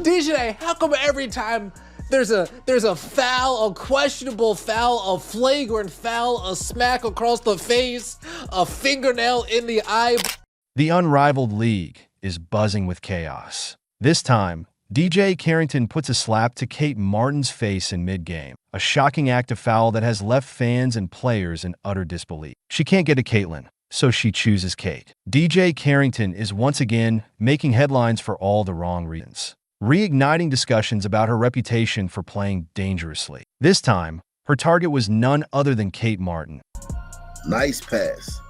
DJ, how come every time there's a foul, a questionable foul, a flagrant foul, a smack across the face, a fingernail in the eye? The Unrivaled League is buzzing with chaos. This time, Djonai Carrington puts a slap to Kate Martin's face in mid-game, a shocking act of foul that has left fans and players in utter disbelief. She can't get to Caitlin, so she chooses Kate. Djonai Carrington is once again making headlines for all the wrong reasons, reigniting discussions about her reputation for playing dangerously. This time, her target was none other than Kate Martin. Nice pass.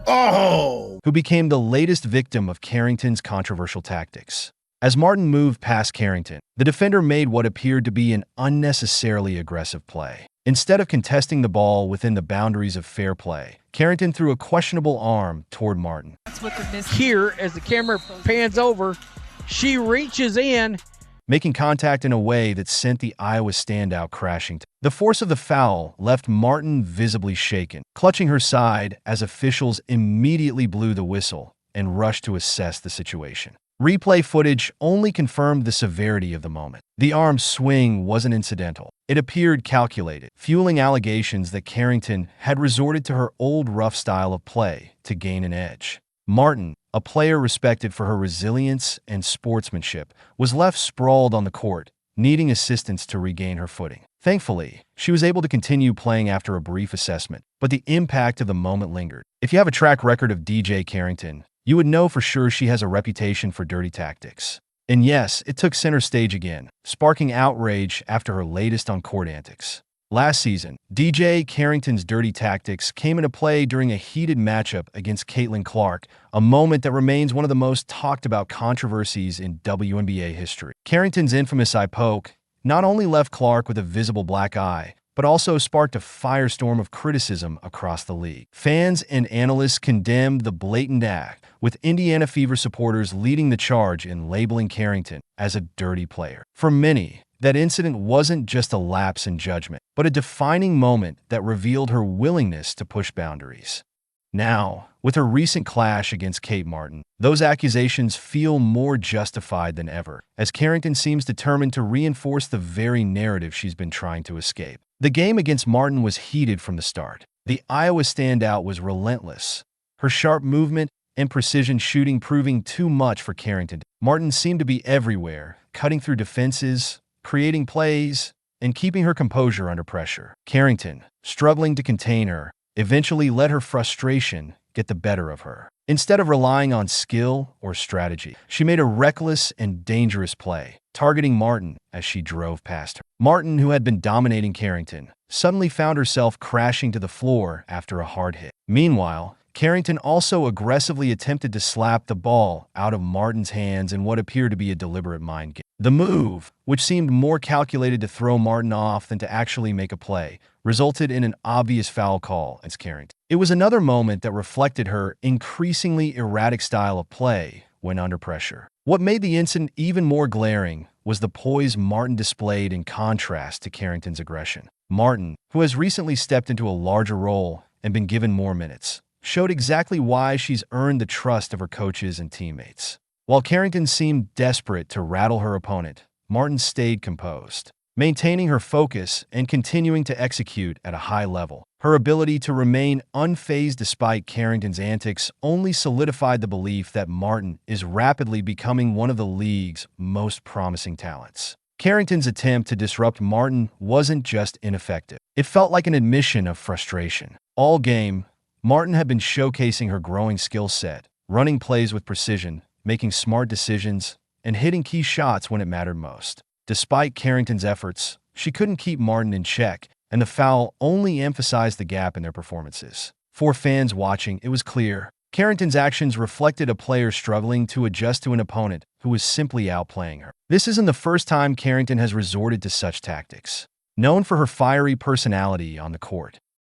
Oh! Who became the latest victim of Carrington's controversial tactics. As Martin moved past Carrington, the defender made what appeared to be an unnecessarily aggressive play. Instead of contesting the ball within the boundaries of fair play, Carrington threw a questionable arm toward Martin. Here, as the camera pans over, she reaches in, making contact in a way that sent the Iowa standout crashing. The force of the foul left Martin visibly shaken, clutching her side as officials immediately blew the whistle and rushed to assess the situation. Replay footage only confirmed the severity of the moment. The arm swing wasn't incidental. It appeared calculated, fueling allegations that Carrington had resorted to her old rough style of play to gain an edge. Martin, a player respected for her resilience and sportsmanship, was left sprawled on the court, needing assistance to regain her footing. Thankfully, she was able to continue playing after a brief assessment, but the impact of the moment lingered. If you have a track record of Djonai Carrington, you would know for sure she has a reputation for dirty tactics. And yes, it took center stage again, sparking outrage after her latest on-court antics. Last season, Djonai Carrington's dirty tactics came into play during a heated matchup against Caitlin Clark, a moment that remains one of the most talked about controversies in WNBA history. Carrington's infamous eye poke not only left Clark with a visible black eye, but also sparked a firestorm of criticism across the league. Fans and analysts condemned the blatant act, with Indiana Fever supporters leading the charge in labeling Carrington as a dirty player. For many, that incident wasn't just a lapse in judgment, but a defining moment that revealed her willingness to push boundaries. Now, with her recent clash against Kate Martin, those accusations feel more justified than ever, as Carrington seems determined to reinforce the very narrative she's been trying to escape. The game against Martin was heated from the start. The Iowa standout was relentless, her sharp movement and precision shooting proving too much for Carrington. Martin seemed to be everywhere, cutting through defenses, creating plays, and keeping her composure under pressure. Carrington, struggling to contain her, eventually let her frustration get the better of her. Instead of relying on skill or strategy, she made a reckless and dangerous play, targeting Martin as she drove past her. Martin, who had been dominating Carrington, suddenly found herself crashing to the floor after a hard hit. Meanwhile, Carrington also aggressively attempted to slap the ball out of Martin's hands in what appeared to be a deliberate mind game. The move, which seemed more calculated to throw Martin off than to actually make a play, resulted in an obvious foul call against Carrington. It was another moment that reflected her increasingly erratic style of play when under pressure. What made the incident even more glaring was the poise Martin displayed in contrast to Carrington's aggression. Martin, who has recently stepped into a larger role and been given more minutes, showed exactly why she's earned the trust of her coaches and teammates. While Carrington seemed desperate to rattle her opponent, Martin stayed composed, maintaining her focus and continuing to execute at a high level. Her ability to remain unfazed despite Carrington's antics only solidified the belief that Martin is rapidly becoming one of the league's most promising talents. Carrington's attempt to disrupt Martin wasn't just ineffective. It felt like an admission of frustration. All game, Martin had been showcasing her growing skill set, running plays with precision, making smart decisions, and hitting key shots when it mattered most. Despite Carrington's efforts, she couldn't keep Martin in check, and the foul only emphasized the gap in their performances. For fans watching, it was clear Carrington's actions reflected a player struggling to adjust to an opponent who was simply outplaying her. This isn't the first time Carrington has resorted to such tactics. Known for her fiery personality on the court,